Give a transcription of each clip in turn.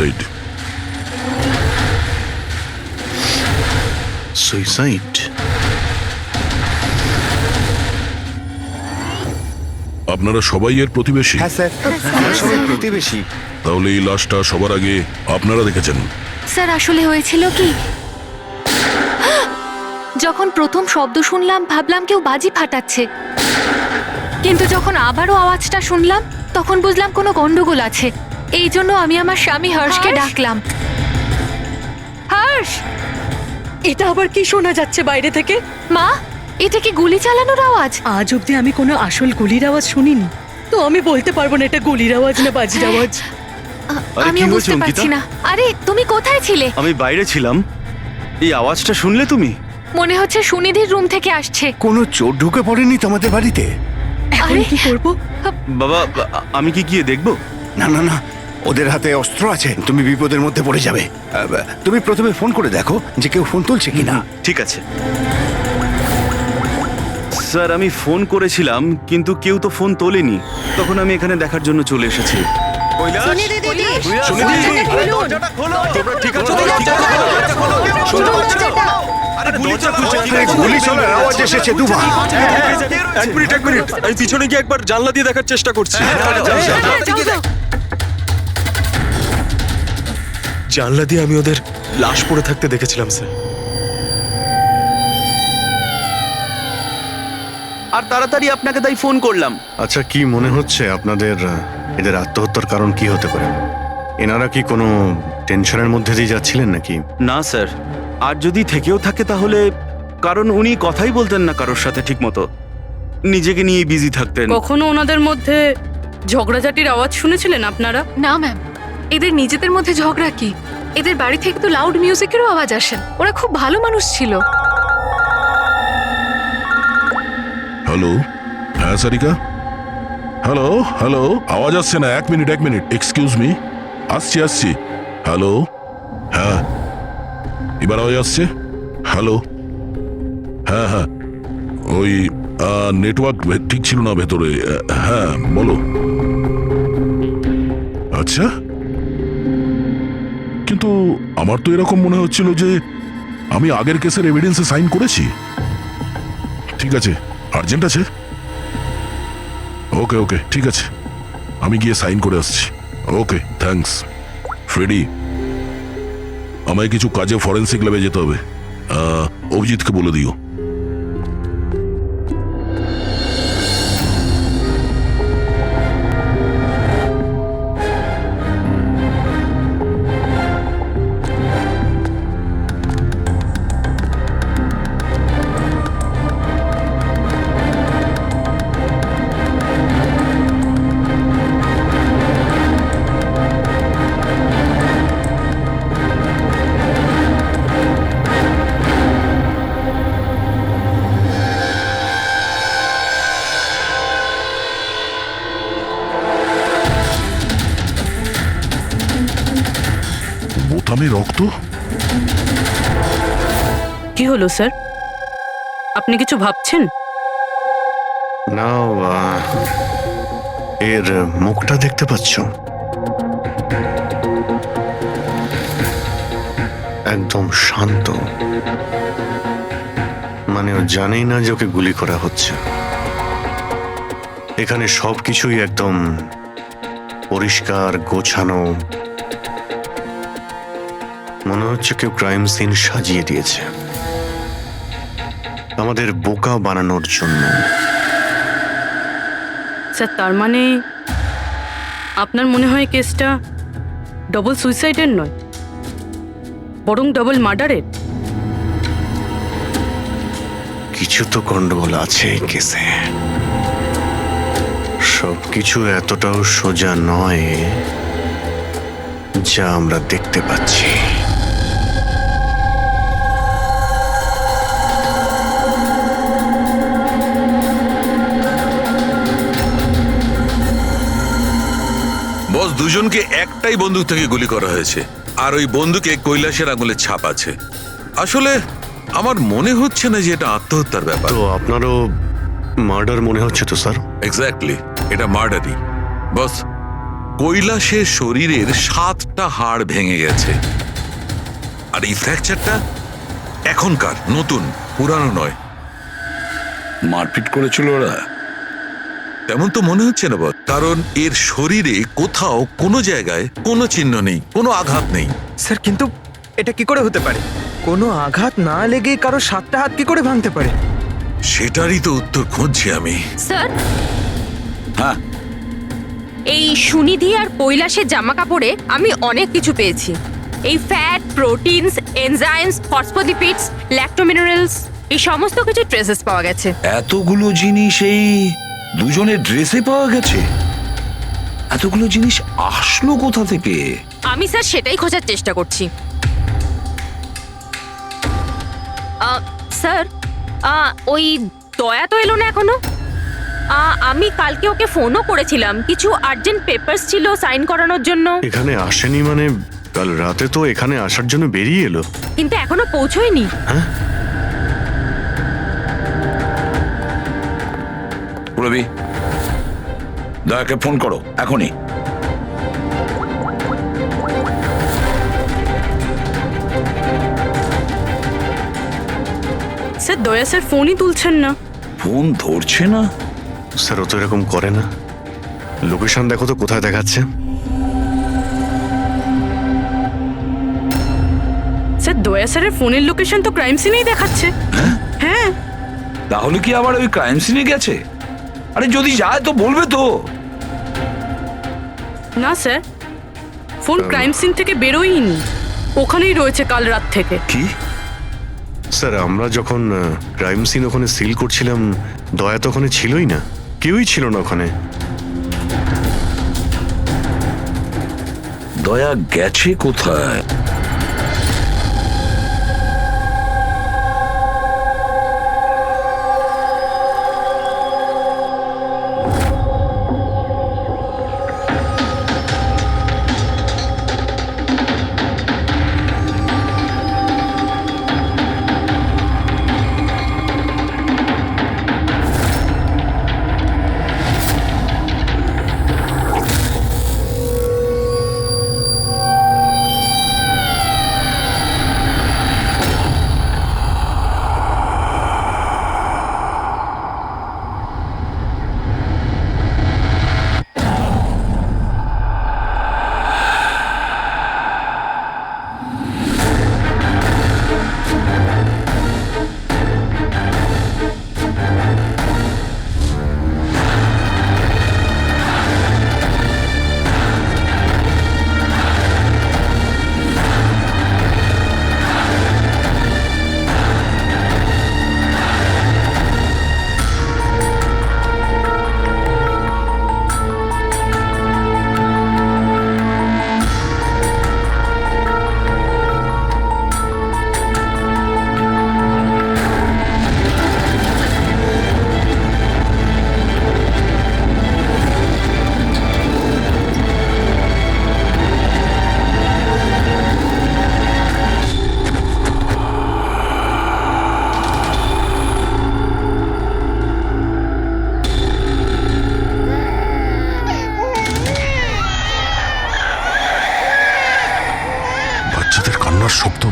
Suicide. Suicide? আপনারা সবাই এর প্রতিবেশী? হ্যাঁ স্যার, আমরা সবাই প্রতিবেশী। তাহলে এই লাশটা সবার আগে আপনারা দেখেছেন? স্যার আসলে হয়েছিল কি, যখন প্রথম শব্দ শুনলাম ভাবলাম কেউ বাজি ফাটাচ্ছে, কিন্তু যখন আবারও আওয়াজটা শুনলাম তখন বুঝলাম কোনো গন্ডগোল আছে। এই জন্য আমি আমার স্বামী হর্ষকে ডাকলাম। হর্ষ! এটা আবার কি শোনা যাচ্ছে বাইরে থেকে? মা, এটা কি গুলি চালানোর আওয়াজ? আজ অব্দি আমি কোনো আসল গুলির আওয়াজ শুনিনি, তো আমি বলতে পারবো না এটা গুলির আওয়াজ না বাজির আওয়াজ। আমিও কি বুঝতে হয়েছে, পারছি অঙ্কিতা? না। আরে তুমি কোথায় ছিলে? আমি বাইরে ছিলাম। এই আওয়াজটা শুনলে তুমি? মনে হচ্ছে সুনিধির রুম থেকে আসছে। কোনো চোর ঢুকে পড়েনি তোমাদের বাড়িতে? এখন আরে কি করব? বাবা, আমি কি গিয়ে দেখবো? না না না, ওদের হাতে অস্ত্র আছে, তুমি বিপদের মধ্যে পড়ে যাবে। তুমি প্রথমে ফোন করে দেখো যে কেউ ফোন তুলছে কিনা। ঠিক আছে স্যার, আমি ফোন করেছিলাম কিন্তু কেউ তো ফোন তোলেনি। তখন আমি এখানে দেখার জন্য চলে এসেছি। গুলি চলার আওয়াজ এসেছে দুবার। এক মিনিট আমি পিছনে গিয়ে একবার জানলা দিয়ে দেখার চেষ্টা করছি। জানলা দিয়ে আমি ওদের লাশ পড়ে থাকতে দেখেছিলাম স্যার। আর তাড়াতাড়ি আপনাকে তাই ফোন করলাম। আচ্ছা, কি মনে হচ্ছে আপনাদের এদের আত্মহত্যার কারণ কি হতে পারে? এনারা কি কোনো টেনশনের মধ্যে দিয়ে যাচ্ছিলেন নাকি? না স্যার, আর যদি থেকেও থাকে তাহলে কারণ উনি কথাই বলতেন না কারোর সাথে ঠিক মতো, নিজেকে নিয়ে বিজি থাকতেন। কখনো ওনাদের মধ্যে ঝগড়াঝাটির আওয়াজ শুনেছিলেন আপনারা? না ম্যাম, এদের নিজেদের মধ্যে ঝগড়া কি? এদের বাড়ি থেকে তো লাউড মিউজিকেরও আওয়াজ আসে। ওরা খুব ভালো মানুষ ছিল। হ্যালো, হ্যাঁ সারিকা, হ্যালো হ্যালো, আওয়াজ আসছে না। এক মিনিট এক্সকিউজ মি, আসছি। হ্যালো, হ্যাঁ এবার আওয়াজ আসছে। হ্যালো, হ্যাঁ ওই নেটওয়ার্ক ঠিক ছিল না ভেতরে। হ্যাঁ বলো। আচ্ছা, কিন্তু আমার তো এরকম মনে হচ্ছিল যে আমি আগের কেসের এভিডেন্সে সাইন করেছি। ঠিক আছে, আর্জেন্ট আছে। ওকে ঠিক আছে, আমি গিয়ে সাইন করে আসছি। Okay thanks. ফ্রেডি, আমায় কিছু কাজে ফরেন্সিক ল্যাবে যেতে হবে। অভিজিৎকে বলে দিও। বোতামে রক্ত? কি হলো স্যার, আপনি কিছু ভাবছেন? না, এর মুখটা দেখতে পাচ্ছ? একদম শান্ত, মানে ও জানেই না যে ওকে গুলি করা হচ্ছে। এখানে সবকিছুই একদম পরিষ্কার গোছানো, মনে হচ্ছে কেউ ক্রাইম সিন সাজিয়ে দিয়েছে আমাদের বোকা বানানোর জন্য। স্যার, তার মানে আপনার মনে হয় কেসটা ডবল সুইসাইডের নয়, বরং ডবল মার্ডারের? কিছু তো গন্ডগোল আছে এই কেসে। সবকিছু এতটাও সোজা নয় যা আমরা দেখতে পাচ্ছি। বস, দুজনকে একটাই বন্দুক থেকে গুলি করা হয়েছে, আর ওই বন্দুকে কৈলাসের আঙুলের ছাপ আছে। আসলে আমার মনে হচ্ছে না যে এটা আত্মহত্যার ব্যাপার। তো আপনারও মার্ডার মনে হচ্ছে তো স্যার? এক্স্যাক্টলি, এটা মার্ডারই। বস, কৈলাসের শরীরের 7টা হাড় ভেঙে গেছে, আর এই ফ্র্যাকচারটা এখনকার, নতুন, পুরানো নয়। মারপিট করেছিল ওরা? তেমন তো মনে হচ্ছে না বস, কারণ এর শরীরে কোথাও কোনো জায়গায় কোনো চিহ্ন নেই, কোনো আঘাত নেই। স্যার কিন্তু এটা কি করে হতে পারে? কোনো আঘাত না লেগে কারো 7টা হাত কি করে ভাঙতে পারে? সেটারই তো উত্তর খুঁজছি আমি। স্যার, হ্যাঁ, এই সুনিধি আর কৈলাসের জামা কাপড়ে আমি অনেক কিছু পেয়েছি। এই ফ্যাট, প্রোটিনস, এনজাইমস, ফসফোলিপিডস, ল্যাক্টোমিনারেলস, এই সমস্ত কিছু ট্রেসেস পাওয়া গেছে। এতগুলো জিনিস এই দুজনের ড্রেসে পাওয়া গেছে? এতগুলো জিনিস আসলো কোথা থেকে? আমি স্যার সেটাই খোঁজার চেষ্টা করছি। স্যার, ওই দয়া তো এলো না এখনো। আমি কালকে ওকে ফোনও করেছিলাম, কিছু আর্জেন্ট পেপারস ছিল সাইন করানোর জন্য। এখানে আসেনি মানে? কাল রাতে তো এখানে আসার জন্য বেরিয়ে এলো। কিন্তু এখনো পৌঁছয়নি। রবি, দয়াকে ফোন করো এখনই। স্যার, দয়া স্যার ফোনই তুলছেন না। ফোন ধরছে না? স্যার ও তো এরকম করে না। লোকেশন দেখো তো কোথায় দেখাচ্ছে। স্যার, দয়া স্যারের ফোনের লোকেশন তো ক্রাইম সিনেই দেখাচ্ছে। হ্যাঁ। তাহলে কি আবার ওই ক্রাইম সিনে গেছে? আরে যদি যায় তো বলবে তো। না স্যার, ফোন ক্রাইম সিন থেকে বেরোয়নি, ওখানেই রয়েছে কাল রাত থেকে। কি? স্যার আমরা যখন ক্রাইম সিন ওখানে সিল করছিলাম, দয়া তো ওখানে ছিলই না, কেউই ছিল না ওখানে। দয়া গেছে কোথায়? বাচ্চাদের কান্নার শব্দ।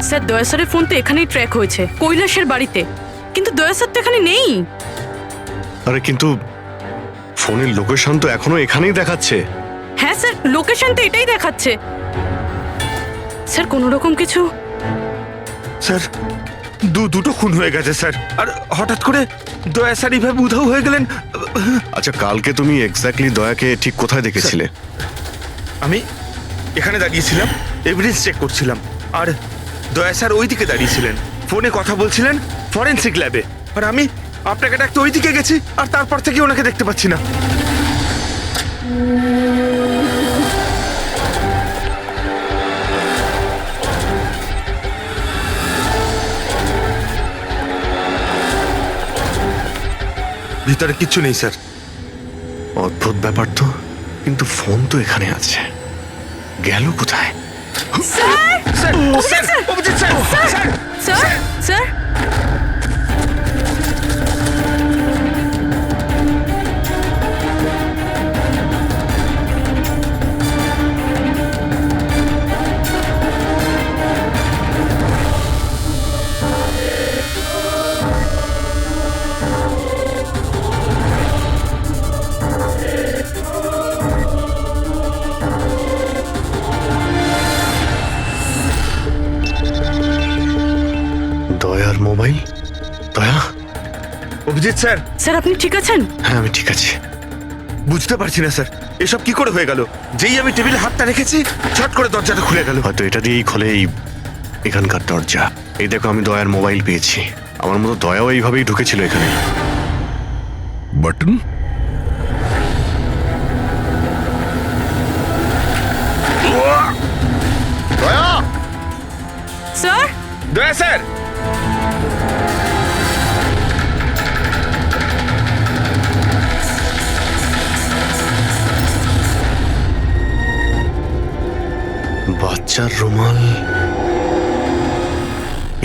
স্যার, দয়া স্যারের ফোন তো এখানেই ট্র্যাক হয়েছে, কৈলাসের বাড়িতে, কিন্তু দয়া স্যার তো এখানে নেই। আরে কিন্তু ফোনের লোকেশন তো এখনো এখানেই দেখাচ্ছে। হ্যাঁ স্যার, লোকেশন তো এটাই দেখাচ্ছে। স্যার, কোনো রকম কিছু? স্যার দুটো খুন হয়ে গেছে স্যার, আর হঠাৎ করে দয়া স্যার এইভাবে উধাও হয়ে গেলেন। আচ্ছা, কালকে তুমি এক্স্যাক্টলি দয়াকে ঠিক কোথায় দেখেছিলে? আমি এখানে দাঁড়িয়েছিলাম, এভিডেন্স চেক করছিলাম, আর দয়া স্যার ওইদিকে দাঁড়িয়েছিলেন, ফোনে কথা বলছিলেন ফরেনসিক ল্যাবে, আর আমি আপনাকে ডাকতে ওইদিকে গেছি, আর তারপর থেকে ওনাকে দেখতে পাচ্ছি না। ভিতরে কিচ্ছু নেই স্যার। অদ্ভুত ব্যাপার তো, কিন্তু ফোন তো এখানে আছে, গেল কোথায়? Sir, sir, Abhijit sir, sir, sir sir দয়ার মোবাইল। দয়া, অভিজিৎ স্যার। স্যার আপনি ঠিক আছেন? হ্যাঁ আমি ঠিক আছি। বুঝতে পারছি না স্যার, এসব কি করে হয়ে গেল? যেই আমি টেবিলে হাতটা রেখেছি ছট করে দরজাটা খুলে গেল। হয়তো এটা দিয়েই খোলে এখানকার দরজা। এই দেখো, আমি দয়ার মোবাইল পেয়েছি। আমার মতো দয়াও এইভাবেই ঢুকেছিল এখানে। বাটন? স্যার দয়া স্যার। বাচ্চার রুমাল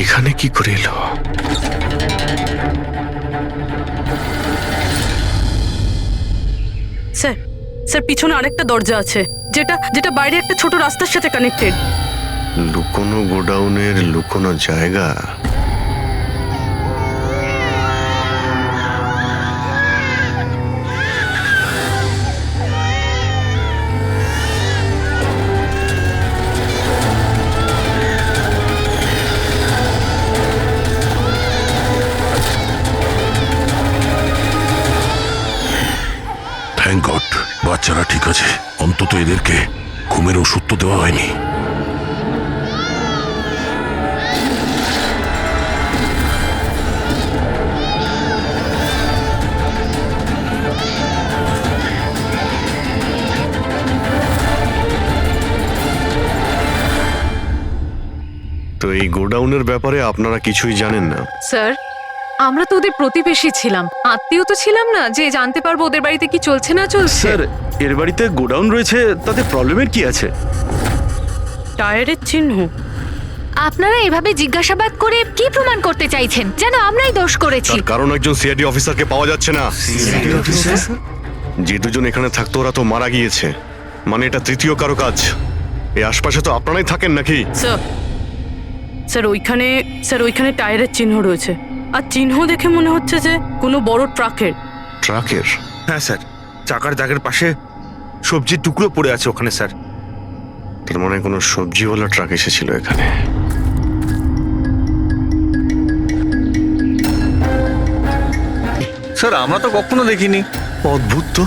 এখানে কি করে এলো? স্যার স্যার পিছনে আরেকটা দরজা আছে, যেটা যেটা বাইরে একটা ছোট রাস্তার সাথে কানেক্টেড। লুকোনো গোডাউনের লুকোনো জায়গা। থ্যাংক গড, বাচ্চারা ঠিক আছে। অন্তত এদেরকে ঘুমের ওষুধ তো দেওয়া হয়নি। তো এই গোডাউনের ব্যাপারে আপনারা কিছুই জানেন না? স্যার, আমরা তো ওদের প্রতিবেশী ছিলাম, আত্মীয় তো ছিলাম না যে জানতে পারবো ওদের বাড়িতে কি চলছে না চলছে। স্যার, এর বাড়িতে গোডাউন রয়েছে, তাতে প্রবলেমের কি আছে? টায়ারের চিহ্ন। আপনারা এভাবে জিজ্ঞাসাবাদ করে কি প্রমাণ করতে চাইছেন? যেন আমরাই দোষ করেছি। তার কারণ একজন সিআইডি অফিসারকে পাওয়া যাচ্ছে না। যে দুজন এখানে থাকতো ওরা তো মারা গিয়েছে। মানে এটা তৃতীয় কারো কাজ। এই আশপাশে তো আপনারাই থাকেন নাকি? স্যার স্যার ওইখানে টায়ারের চিহ্ন রয়েছে, আর চিহ্ন দেখে মনে হচ্ছে যে কোনো বড় ট্রাকের। ট্রাকের? হ্যাঁ স্যার, চাকার দাগের পাশে সবজির টুকরো পড়ে আছে ওখানে স্যার। তার মানে কোনো সবজিওয়ালা ট্রাক এসেছিল এখানে। স্যার আমরা তো কখনো দেখিনি। অদ্ভুত তো,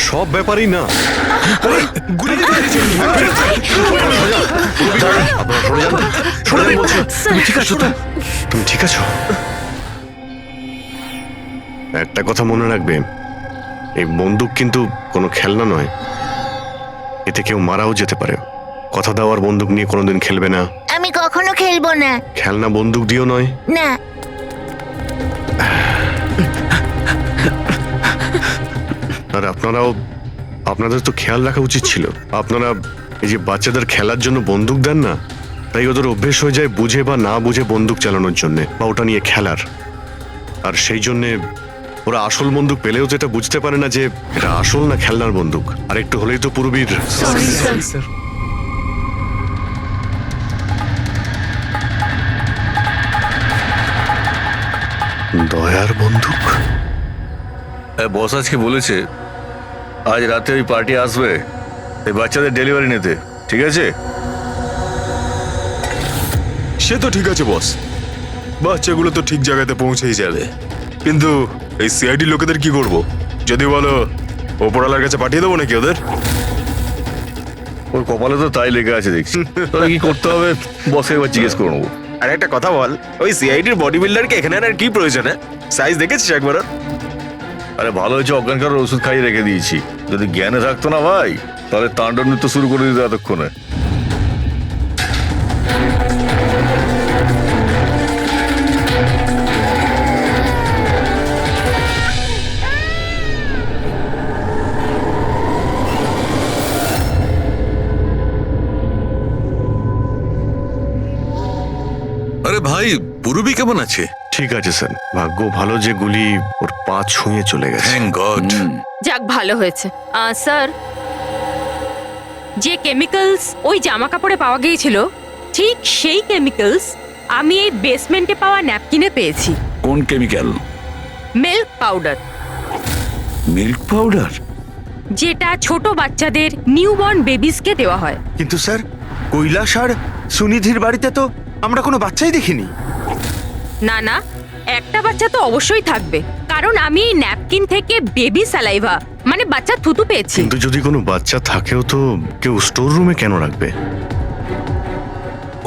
সব ব্যাপারই না। তুমি ঠিক আছো তো? তুমি ঠিক আছো? একটা কথা মনে রাখবে, এই বন্দুক কিন্তু কোনো খেলনা নয়। এতে কেউ মারাও যেতে পারে। কথা দেওয়ার বন্দুক নিয়ে কোনোদিন খেলবে না। আমি কখনো খেলবো না। খেলনা বন্দুক দিও নয়। না। আর আপনাদের তো খেয়াল রাখা উচিত ছিল। আপনারা এই যে বাচ্চাদের খেলার জন্য বন্দুক দেন না, তাই ওদের অভ্যেস হয়ে যায় বুঝে বা না বুঝে বন্দুক চালানোর জন্য বা ওটা নিয়ে খেলার। আর সেই জন্যে ওরা আসল বন্দুক পেলেও তো এটা বুঝতে পারে না যে এটা আসল না খেলনার বন্দুক। আর একটু হলেই তো পুরবীর। দয়ার বন্দুক? বস আজকে বলেছে আজ রাতে ওই পার্টি আসবে এই বাচ্চাদের ডেলিভারি নিতে, ঠিক আছে? সে তো ঠিক আছে বস, বাচ্চাগুলো তো ঠিক জায়গাতে পৌঁছেই যাবে। কিন্তু এই সিআইডি লোকেদের কি করব? যদি বলো ওপরওয়ালার কাছে পাঠিয়ে দেবো নাকি ওদের? ওর কপালে তো তাই লেগে আছে দেখছি। তবে কি করতে হবে বসকে একবার জিজ্ঞেস করে নেবো। আর একটা কথা বল, ওই সিআইডির বডি বিল্ডারকে এখানে আর কি প্রয়োজন? সাইজ দেখেছিস একবার? আরে ভালো হয়েছে অজ্ঞান করার ওষুধ খাইয়ে রেখে দিয়েছি। যদি জ্ঞানে থাকতো না ভাই, তাহলে তাণ্ডব নৃত্য শুরু করে দিত এতক্ষণে। ভাই পূরবী কেমন আছে? ঠিক আছে স্যার, ভাগ্য ভালো যে গুলি ওর পা ছুঁয়ে চলে গেছে। Thank god. যাক ভালো হয়েছে স্যার, যে কেমিক্যালস ওই জামা কাপড়ে পাওয়া গিয়েছিল ঠিক সেই কেমিক্যালস আমি এই বেসমেন্টে পাওয়া ন্যাপকিনে পেয়েছি। কোন chemical? Milk powder, milk powder? যেটা ছোট বাচ্চাদের নিউবর্ন বেবিসকে দেওয়া হয়। কিন্তু স্যার, কৈলাস আর সুনিধির বাড়িতে তো আমরা কোনো বাচ্চাই দেখিনি। না না, একটা বাচ্চা তো অবশ্যই থাকবে, কারণ আমি এই ন্যাপকিন থেকে বেবি স্যালাইভা মানে বাচ্চা থুতু পেয়েছি। কিন্তু যদি কোনো বাচ্চা থাকেও তো কেউ স্টোর রুমে কেন রাখবে?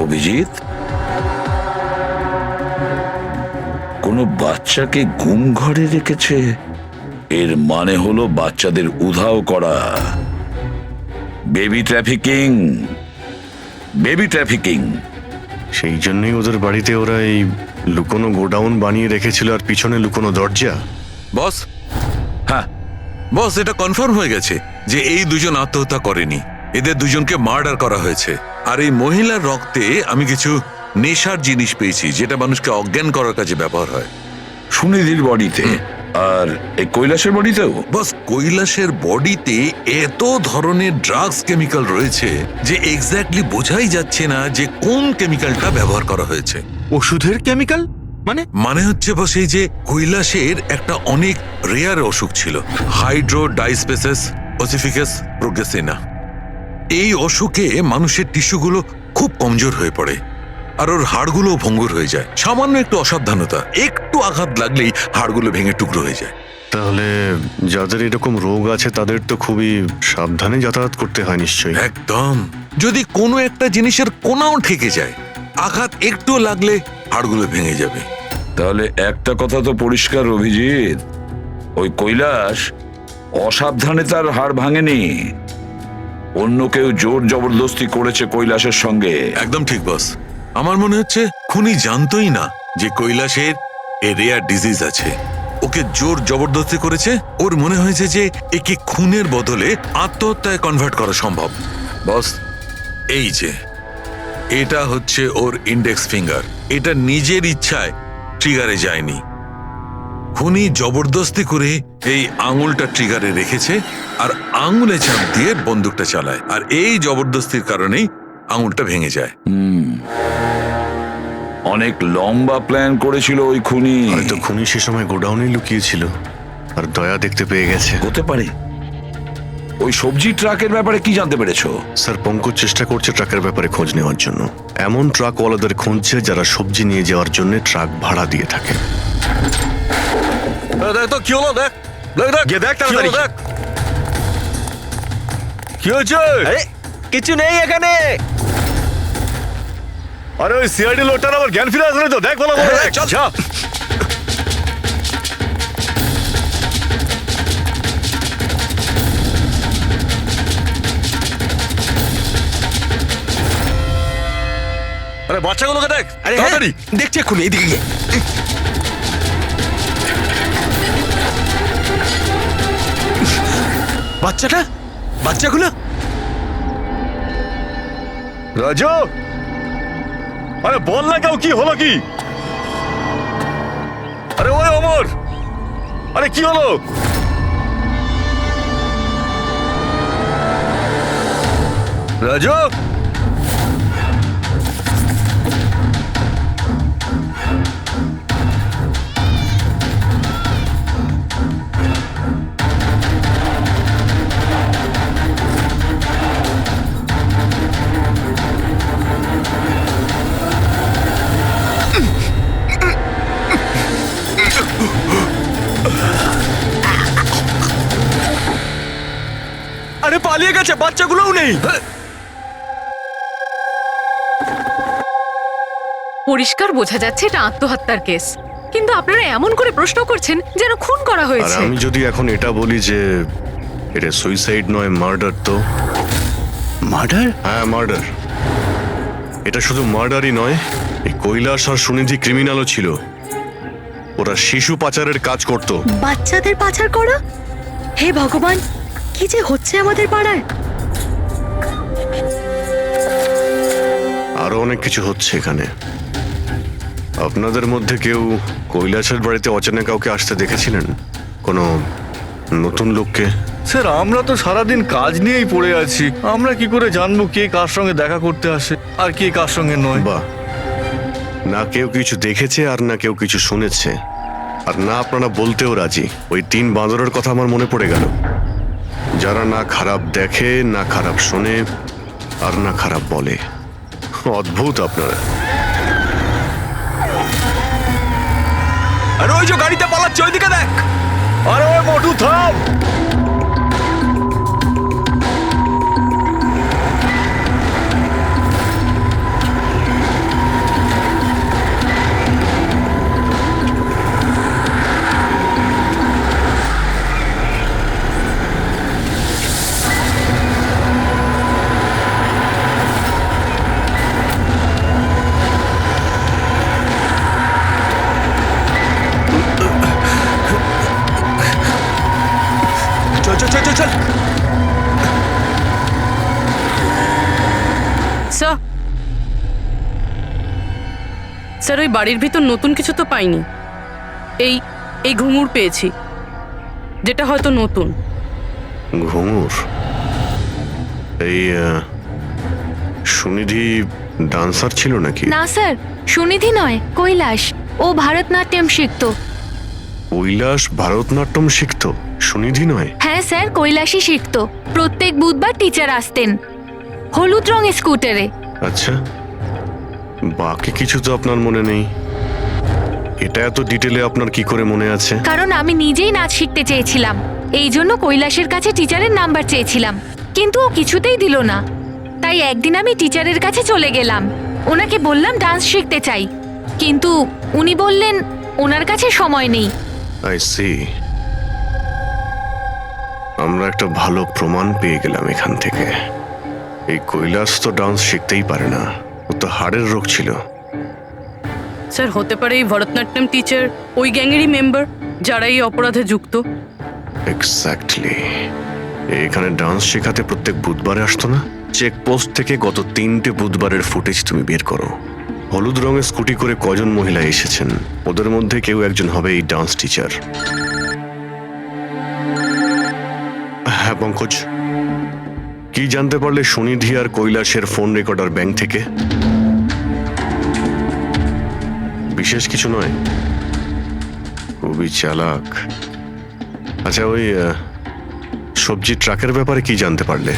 অভিজিৎ, কোনো বাচ্চাকে গুম ঘরে রেখেছে, এর মানে হলো বাচ্চাদের উধাও করা। Baby trafficking, baby trafficking. সেই জন্যই ওদের বাড়িতে ওরা এই লুকোনো গোডাউন বানিয়ে রেখেছিল আর পিছনে লুকোনো দরজা। বস, হ্যাঁ বস, এটা কনফার্ম হয়ে গেছে যে এই দুজন আত্মহত্যা করেনি, এদের দুজনকে মার্ডার করা হয়েছে। আর এই মহিলার রক্তে আমি কিছু নেশার জিনিস পেয়েছি যেটা মানুষকে অজ্ঞান করার কাজে ব্যবহার হয়। সুনিধির বডিতে আর এই কৈলাসের বডিতেও? বস, কৈলাসের বডিতে এত ধরনের ড্রাগস কেমিক্যাল রয়েছে যে এক্স্যাক্টলি বোঝাই যাচ্ছে না যে কোন কেমিক্যালটা ব্যবহার করা হয়েছে। ওষুধের কেমিক্যাল মানে হচ্ছে বস, এই যে কৈলাসের একটা অনেক রেয়ার অসুখ ছিল, হাইড্রোডাইস্পেসিস ওসিফিকাস প্রোগ্রেসিনা। এই অসুখে মানুষের টিস্যুগুলো খুব কমজোর হয়ে পড়ে আর ওর হাড়গুলো ভঙ্গুর হয়ে যায়। সামান্য একটু অসাবধানতা, একটু আঘাত লাগলেই হাড়গুলো ভেঙে টুকরো হয়ে যায়। তাহলে যাদের এরকম রোগ আছে তাদের তো খুবই সাবধানে যাতায়াত করতে হয় নিশ্চয়ই। একদম, যদি কোনো একটা জিনিসের কোনাও ঠেকে যায়, আঘাত একটু লাগলে হাড়গুলো ভেঙে যাবে। তাহলে একটা কথা তো পরিষ্কার অভিজিৎ, ওই কৈলাস অসাবধানে তার হাড় ভাঙেনি, অন্য কেউ জোর জবরদস্তি করেছে কৈলাসের সঙ্গে। একদম ঠিক বস, আমার মনে হচ্ছে খুনি জানতোই না যে কৈলাসের রেয়ার ডিজিজ আছে, ওকে জোর জবরদস্তি করেছে। ওর মনে হয়েছে যে একে খুনের বদলে আত্মহত্যায় কনভার্ট করা সম্ভব। বস, এই যে এটা হচ্ছে ওর ইন্ডেক্স ফিঙ্গার, এটা নিজের ইচ্ছায় ট্রিগারে যায়নি, খুনি জবরদস্তি করে এই আঙুলটা ট্রিগারে রেখেছে আর আঙুলে চাপ দিয়ে বন্দুকটা চালায়, আর এই জবরদস্তির কারণেই আঙুলটা ভেঙে যায়। অনেক লম্বা প্ল্যান করেছিল ওই খুনি। হয়তো খুনি সে সময় গোডাউনে লুকিয়েছিল আর দয়া দেখতে পেয়ে গেছে। হতে পারে। ওই সবজি ট্রাকের ব্যাপারে কি জানতে পেরেছো? স্যার, পঙ্কজ চেষ্টা করছে ট্রাকের ব্যাপারে খোঁজ নেওয়ার জন্য। এমন ট্রাকওয়ালাদের খুঁজছে যারা সবজি নিয়ে যাওয়ার জন্য ট্রাক ভাড়া দিয়ে থাকে। দেখ তো কি হলো, দেখ দেখ গিয়ে দেখ তাড়াতাড়ি। কি হয়েছে? কিছু নেই এখানে। আরে ওই সিআইডি লোকটার আবার জ্ঞান ফিরে আসলে তো, দেখ ভালো করে। চল যা। আরে বাচ্চাগুলোকে দেখ তাড়াতাড়ি। দেখছি এখন এইদিকে গিয়ে। বাচ্চাগুলো রাজু, আরে বল না কেউ, কি হলো কি? আরে ওই অমর, আরে কি হলো? রাজু, আরে পালিয়ে গেছে, বাচ্চাগুলোও নেই। পরিষ্কার বোঝা যাচ্ছে এটা আত্মহত্যার কেস, কিন্তু আপনারা এমন করে প্রশ্ন করছেন যেন খুন করা আর হয়েছে। আমি যদি এখন এটা বলি যে এটা সুইসাইড নয় মার্ডার, তো মার্ডার? হ্যাঁ মার্ডার। এটা শুধু মার্ডারই নয়, এই কৈলাস আর সুনিধি ক্রিমিনালও ছিল। ওরা শিশু পাচারের কাজ করত। বাচ্চাদের পাচার করা? হে ভগবান, কি যে হচ্ছে আমাদের পাড়ায়। আরো অনেক কিছু হচ্ছে এখানে। আপনাদের মধ্যে কেউ কৈলাসের বাড়িতে অচেনা কাউকে আসতে দেখেছিলেন? কোনো নতুন লোককে? স্যার আমরা তো সারাদিন কাজ নিয়েই পড়ে আছি, আমরা কি করে জানবো কে কার সঙ্গে দেখা করতে আসে আর কে কার সঙ্গে নয়? বাহ, না কেউ কিছু দেখেছে আর না কেউ কিছু শুনেছে, আর না আপনারা বলতেও রাজি। ওই 3 বাঁদরের কথা আমার মনে পড়ে গেল, যারা না খারাপ দেখে, না খারাপ শোনে, আর না খারাপ বলে। অদ্ভুত আপনারা। আরে ওই যে গাড়িতে পালাচ্ছে, ওইদিকে দেখ। আরে ওই মোটু থাম। চল চল চল চল চল। স্যার স্যার ওই বাড়ির ভিতর নতুন কিছু তো পাইনি। এই এই ঘুঙুর পেয়েছি, যেটা হয়তো নতুন। ঘুঙুর? এই সুনিধি ডান্সার ছিল নাকি? না স্যার, সুনিধি নয়, কৈলাস। ও ভারতনাট্যম শিখতো। কৈলাস ভারতনাট্যম শিখতো, সুনিধি নয়? হ্যাঁ স্যার, কৈলাসই শিখতো। প্রত্যেক বুধবার টিচার আসতেন হলুদ রঙের স্কুটারে। আচ্ছা, বাকি কিছু তো আপনার মনে নেই। এটা এত ডিটেলে আপনার কি করে মনে আছে? কারণ আমি নিজেই নাচ শিখতে চেয়েছিলাম, এই জন্য কৈলাসের কাছে টিচারের নাম্বার চেয়েছিলাম, কিন্তু ও কিছুতেই দিল না। তাই একদিন আমি টিচারের কাছে চলে গেলাম, ওনাকে বললাম ডান্স শিখতে চাই, কিন্তু উনি বললেন ওনার কাছে সময় নেই। I see. আমরা একটা ভালো প্রমাণ পেয়ে গেলাম এখান থেকে। এই কৈলাস তো ডান্স শিখতেই পারে না, ও তো হাড়ের রোগ ছিল। স্যার হতে পারে এই ভরতনাট্যম টিচার ওই গ্যাংয়েরই মেম্বার যারা এই অপরাধে যুক্ত। এক্স্যাক্টলি। এখানে ডান্স শেখাতে প্রত্যেক বুধবারে আসতো না? চেকপোস্ট থেকে গত 3টে বুধবারের ফুটেজ তুমি বের করো। হলুদ রঙের স্কুটি করে কজন মহিলা এসেছেন, ওদের মধ্যে কেউ একজন হবে এই ডান্স টিচার। হ্যাঁ পঙ্কজ, কি জানতে পারলে সুনিধি আর কৈলাসের ফোন রেকর্ডার ব্যাংক থেকে? বিশেষ কিছু নয়, খুবই চালাক। আচ্ছা, ওই সবজি ট্রাকের ব্যাপারে কি জানতে পারলে?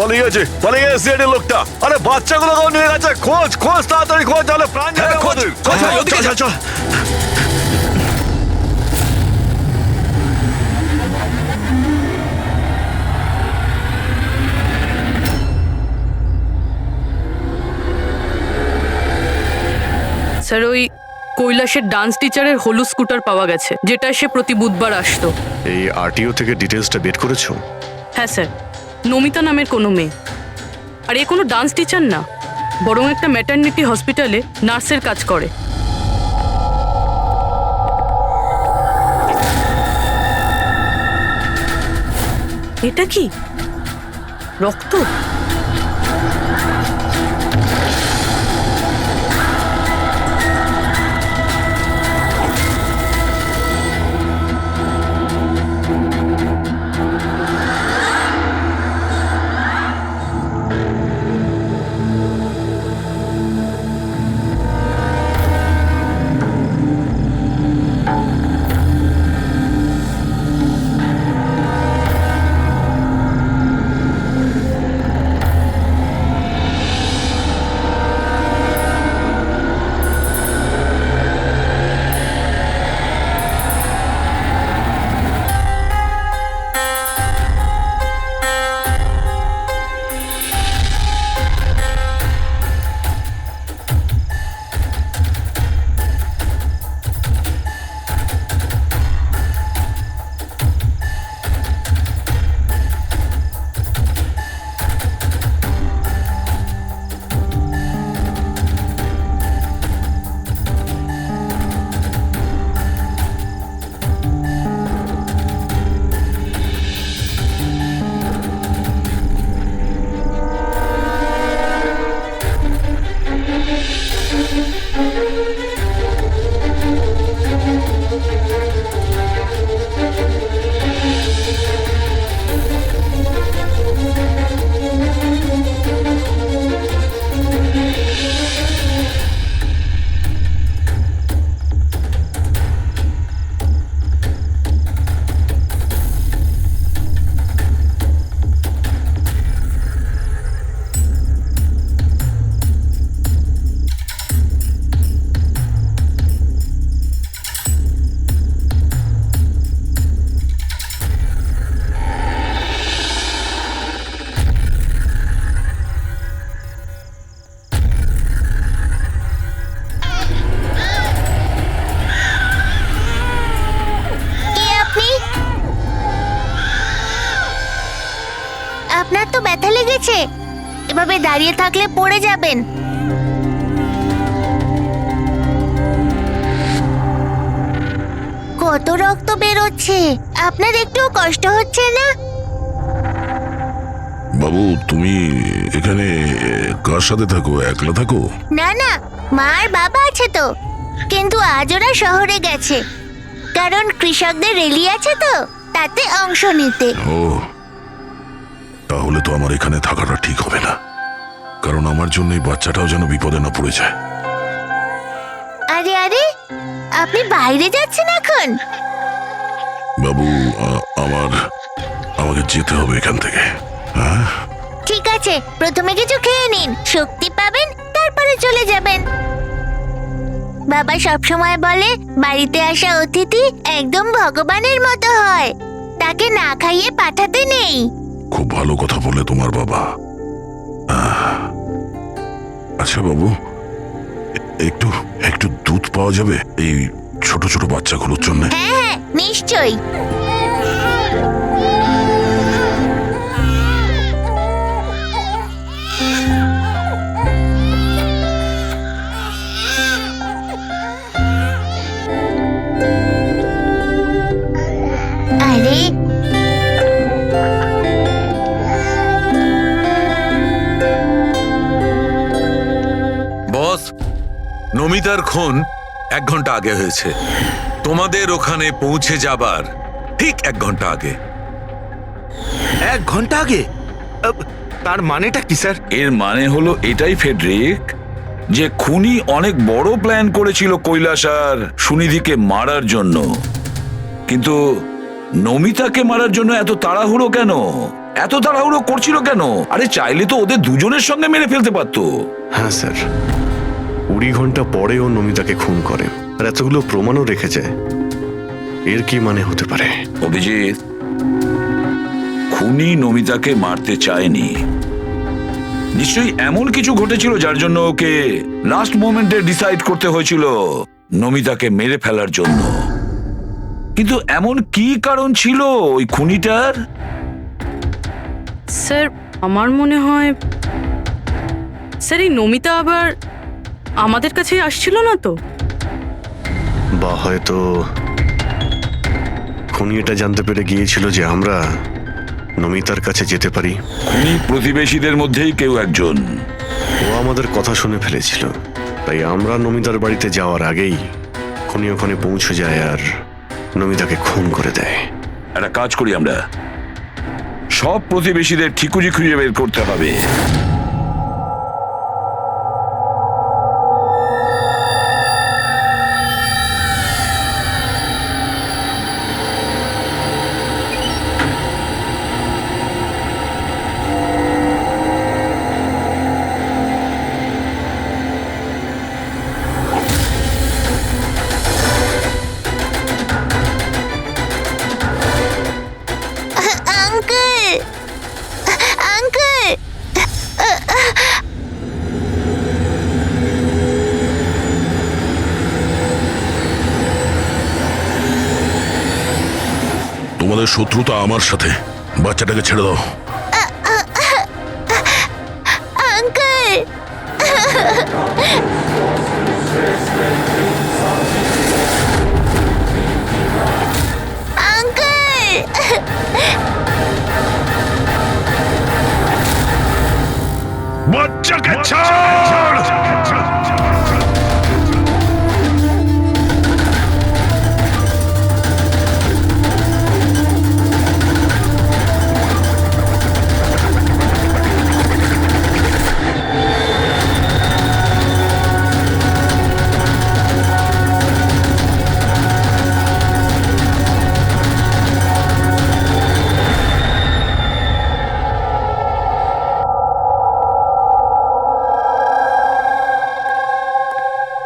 পালিয়ে গেছে, পালিয়ে গেছে সিআইডি লোকটা। আরে বাচ্চাগুলো নিয়ে গেছে, খোঁজ খোঁজ তাড়াতাড়ি খোঁজ, তাহলে প্রাণ যাবে আমাদের। চল চল। স্যার ওই কৈলাসের ডান্স টিচারের হলুদ স্কুটার পাওয়া গেছে, যেটা সে প্রতি বুধবার আসতো। এই আরটিও থেকে ডিটেলসটা বের করেছো? হ্যাঁ স্যার, নমিতা নামের কোনো মেয়ে। আর এ কোনো ডান্স টিচার না, বরং একটা ম্যাটারনিটি হসপিটালে নার্সের কাজ করে। এটা কি? রক্ত? আপনার তো ব্যথা লেগেছে, এভাবে দাঁড়িয়ে থাকলে পড়ে যাবেন। কত রক্ত বেরোচ্ছে, আপনার একটু কষ্ট হচ্ছে না? বাবু, তুমি এখানে কার সাথে থাকো? একলা থাকো? না না, মা আর বাবা আছে তো, কিন্তু আজ ওরা শহরে গেছে, কারণ কৃষকদের র্যালি আছে তো, তাতে অংশ নিতে। ও, তাহলে তো আমার এখানে থাকাটা ঠিক হবে না, কারণ আমার জন্য এই বাচ্চাটাও যেন বিপদে না পড়ে যায়। আরে আরে, আপনি বাইরে যাচ্ছেন এখন? বাবু, আমাকে যেতে হবে এখান থেকে। হ্যাঁ, ঠিক আছে, প্রথমে কিছু খেয়ে নিন, শক্তি পাবেন, তারপরে চলে যাবেন। বাবা সবসময় বলে বাড়িতে আসা অতিথি একদম ভগবানের মতো হয়, তাকে না খাইয়ে পাঠাতে নেই। খুব ভালো কথা বলে তোমার বাবা। আচ্ছা বাবু, একটু একটু দুধ পাওয়া যাবে এই ছোট ছোট বাচ্চাগুলোর জন্য? হ্যাঁ হ্যাঁ, নিশ্চয়ই। আরে, বস, নমিতার খুন 1 ঘন্টা আগে হয়েছে, তোমাদের ওখানে পৌঁছে যাবার ঠিক 1 ঘন্টা আগে। 1 ঘন্টা আগে? তার মানেটা কি স্যার? এর মানে হলো এটাই ফেডরিক, যে খুনি অনেক বড় প্ল্যান করেছিল কৈলাস আর সুনিধিকে মারার জন্য, কিন্তু নমিতাকে মারার জন্য এত তাড়াহুড়ো কেন? এত তাড়াহুড়ো করছিল কেন? আরে চাইলে তো ওদের দুজনের সঙ্গে মেরে ফেলতে পারতো। হ্যাঁ স্যার, 20 ঘন্টা পরেও নমিতাকে খুন করে, আর এতগুলো প্রমাণও রেখে যায়। এর কি মানে হতে পারে? অভিজিৎ, খুনি নমিতাকে মারতে চায়নি, নিশ্চয়ই এমন কিছু ঘটেছিল যার জন্য ওকে লাস্ট মোমেন্টে ডিসাইড করতে হয়েছিল নমিতাকে মেরে ফেলার জন্য। কিন্তু এমন কি কারণ ছিল ওই খুনিটার? স্যার, আমার মনে হয় স্যার এই নমিতা আবার আমাদের কাছে আসছিল না তো? বা হয়তো খুনি এটা জানতে পেরে গিয়েছিল যে আমরা নমিতার কাছে যেতে পারি? খুনি প্রতিবেশীদের মধ্যেই কেউ একজন। ও আমাদের কথা শুনে ফেলেছিল, তাই আমরা নমিতার বাড়িতে যাওয়ার আগেই খুনি ওখানে পৌঁছে যায় আর নমিতাকে খুন করে দেয়। একটা কাজ করি আমরা, সব প্রতিবেশীদের ঠিকুজি খুঁজে বের করতে হবে। আঙ্কেল, আঙ্কেল, তোমাদের শত্রুতা আমার সাথে, বাচ্চাটাকে ছেড়ে দাও। আঙ্কেল, আঙ্কেল, বাচ্চাকে ছাড়!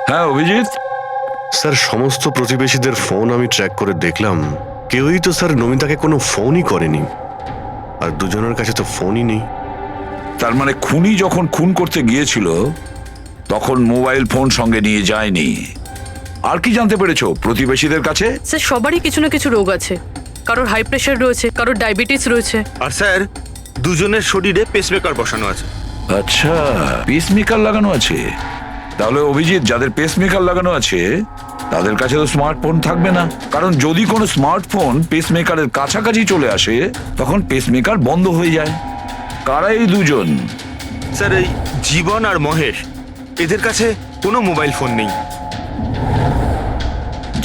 হ্যাঁ অভিজিৎ, স্যার, সমস্ত প্রতিবেশীদের ফোন আমি ট্র্যাক করে দেখলাম, কেউই তো স্যার নমিতাকে কোনো ফোনই করেনি, আর দুজনের কাছে তো ফোনই নেই। তার মানে খুনি যখন খুন করতে গিয়েছিল তখন মোবাইল ফোন সঙ্গে নিয়ে যায়নি। আর কি জানতে পেরেছো প্রতিবেশীদের কাছে? স্যার সবারই কিছু না কিছু রোগ আছে, কারোর হাই প্রেশার রয়েছে, কারোর ডায়াবেটিস রয়েছে। আর স্যার, দুজনের শরীরে পেসমেকার বসানো আছে। আচ্ছা, পেসমেকার লাগানো আছে। তাহলে অভিজিৎ, যাদের পেসমেকার লাগানো আছে তাদের কাছে তো স্মার্টফোন থাকবে না, কারণ যদি কোনো স্মার্টফোন পেসমেকারের কাছাকাছি চলে আসে তখন পেসমেকার বন্ধ হয়ে যায়। কারা এই দুজন? স্যার, এই জীবন আর মহেশ, এদের কাছে কোনো মোবাইল ফোন নেই।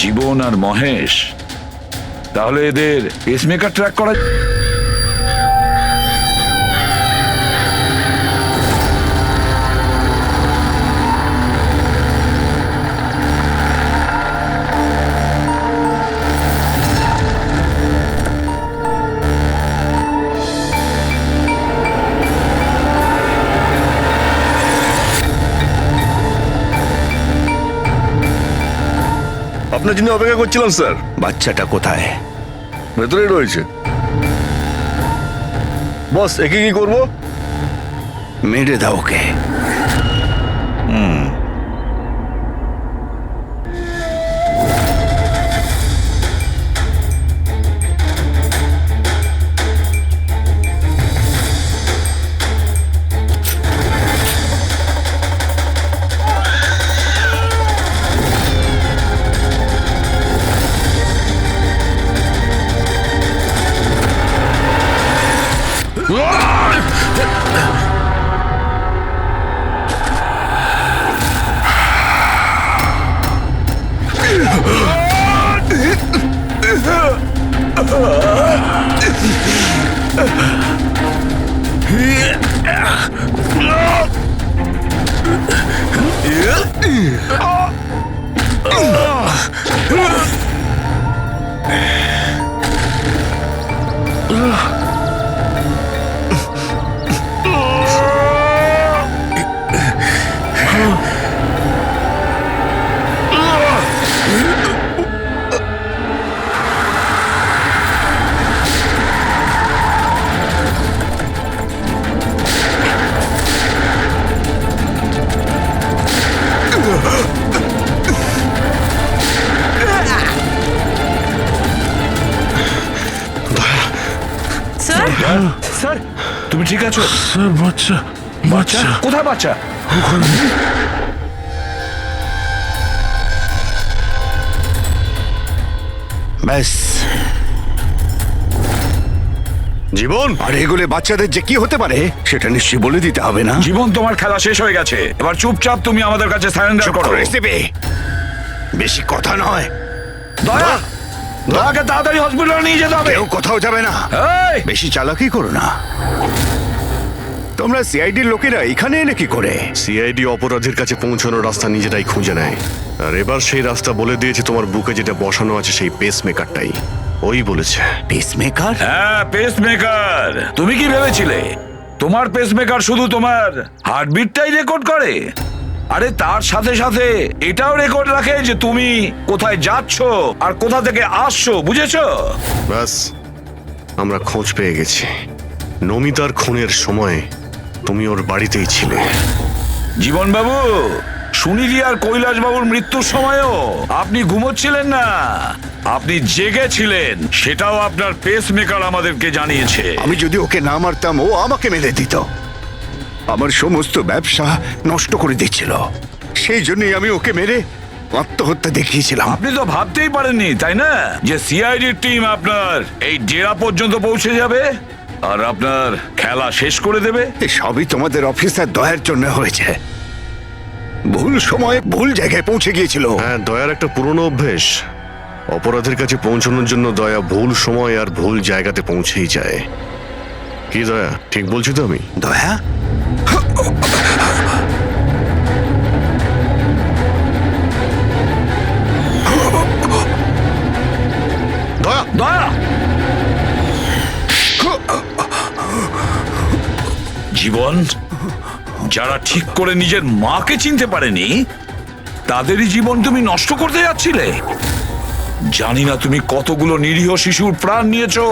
জীবন আর মহেশ, তাহলে এদের পেসমেকার ট্র্যাক করা। আপনার জন্য অপেক্ষা করছিলাম স্যার। বাচ্চাটা কোথায়? ভেতরেই রয়েছে। বস, একে কি করবো? মেরে দাও ওকে। স্যার, তুমি ঠিক আছো? স্যার, বাচ্চা বাচ্চা কোথায় বাচ্চা? ব্যাস, জীবন আর এগুলো বাচ্চাদের যে কি হতে পারে সেটা নিশ্চয়ই বলে দিতে হবে না? জীবন, তোমার খেলা শেষ হয়ে গেছে, এবার চুপচাপ তুমি আমাদের কাছে সারেন্ডার চুপ করো। করে এসেবে। বেশি কথা নয়। দয়া, দয়াকে তাড়াতাড়ি হসপিটালে নিয়ে যেতে হবে। কেউ কোথাও যাবে না। এই! বেশি চালাকি করো না। তোমরা সিআইডির লোকেরা এখানে এলে কি করে? সিআইডি অপরাধীর কাছে পৌঁছানোর রাস্তা নিজেরাই খুঁজে নেয়, আর এবার সেই রাস্তা বলে দিয়েছে তোমার বুকে যেটা বসানো আছে, সেই পেস মেকারটাই ওই বলেছে। পেসমেকার? হ্যাঁ, পেসমেকার। তুমি কি ভেবেছিলে তোমার পেসমেকার শুধু তোমার হার্টবিটটাই রেকর্ড করে? আরে তার সাথে সাথে এটাও রেকর্ড রাখে যে তুমি কোথায় যাচ্ছ আর কোথা থেকে আসছো, বুঝেছো? ব্যাস, আমরা খোঁজ পেয়ে গেছি। নমিতার খুনের সময় তুমি ওর বাড়িতেই ছিলে। জীবন বাবু, সুনিধি আর কৈলাস বাবুর মৃত্যুর সময়ও আপনি ঘুমোচ্ছিলেন না, আপনি জেগেছিলেন। সেটাও আপনার পেসমেকার আমাদেরকে জানিয়েছে। আমি যদি ওকে না মারতাম ও আমাকে মেরে দিত। আমার সমস্ত ব্যবসা নষ্ট করে দিচ্ছিল। সেই জন্যই আমি ওকে মেরে আত্মহত্যা দেখিয়েছিলাম। আপনি তো ভাবতেই পারেননি, তাই না, যে সিআইডির টিম আপনার এই ডেরা পর্যন্ত পৌঁছে যাবে আর আপনার খেলা শেষ করে দেবে। সবই তোমাদের অফিসার দয়ার জন্য হয়েছে। ভুল সময়ে ভুল জায়গায় পৌঁছে গিয়েছিল। হ্যাঁ, দয়ার একটা পুরনো অভ্যেস। অপরাধের কাছে পৌঁছানোর জন্য দয়া ভুল সময় আর ভুল জায়গাতে পৌঁছেই যায়। কি দয়া, ঠিক বলছি তো আমি? দয়া, দয়া, দয়া! জীবন, যারা ঠিক করে নিজের মাকে চিনতে পারেনি তাদেরই জীবন তুমি নষ্ট করতে যাচ্ছিলে। জানি না তুমি কতগুলো নিরীহ শিশুর প্রাণ নিয়েছো।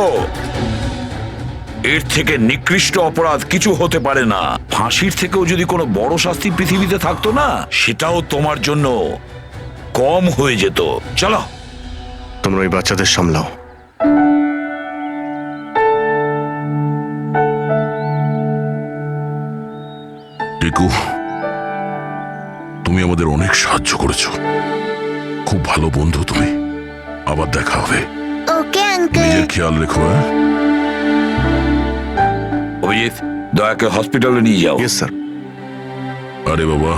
এর থেকে নিকৃষ্ট অপরাধ কিছু হতে পারে না। ফাঁসির থেকেও যদি কোনো বড় শাস্তি পৃথিবীতে থাকতো না, সেটাও তোমার জন্য কম হয়ে যেত। চলো, তোমরা ওই বাচ্চাদের সামলাও। টিকু, তুমি আমাদের অনেক সাহায্য করেছো। খুব ভালো বন্ধু তুমি। আবার দেখা হবে। Okay uncle. নিজের খেয়াল রেখো। হ্যাঁ, অভিজিৎ, দয়াকে হসপিটালে নিয়ে যাও। Yes sir. আরে বাবা,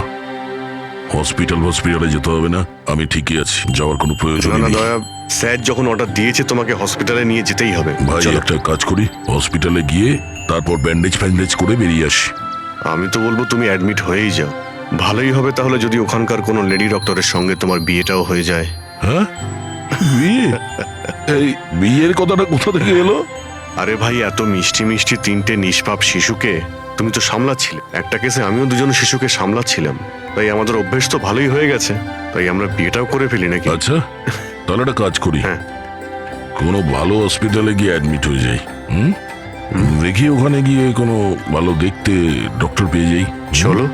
হসপিটালে যেতে হবে না, আমি ঠিকই আছি, যাওয়ার কোনো প্রয়োজন না না নেই। দয়া, স্যার যখন অর্ডার দিয়েছে তোমাকে হসপিটালে নিয়ে যেতেই হবে। ভাই, চলো। একটা কাজ করি, হসপিটালে গিয়ে তারপর ব্যান্ডেজ করে বেরিয়ে আসি। আমি তো বলবো তুমি অ্যাডমিট হয়েই যাও। ভালোই হবে তাহলে যদি ওখানকার কোনো লেডি ডক্টরের সঙ্গে তোমার বিয়েটাও হয়ে যায়। হ্যাঁ, বিয়ে? এই বিয়ের কথাটা কোথা থেকে এলো? আরে ভাই, এত মিষ্টি মিষ্টি তিনটে নিষ্পাপ শিশুকে তুমি তো সামলাচ্ছিলে। একটা কেসে আমিও দুজন শিশুকে সামলাচ্ছিলাম, তাই আমাদের অভ্যেস তো ভালোই হয়ে গেছে। তাই আমরা বিয়েটাও করে ফেলি নাকি? আচ্ছা, তাহলে একটা কাজ করি, হ্যাঁ, কোনো ভালো হসপিটালে গিয়ে অ্যাডমিট হয়ে যাই। দেখি ওখানে গিয়ে কোনো ভালো দেখতে ডক্টর পেয়ে যাই। চলো।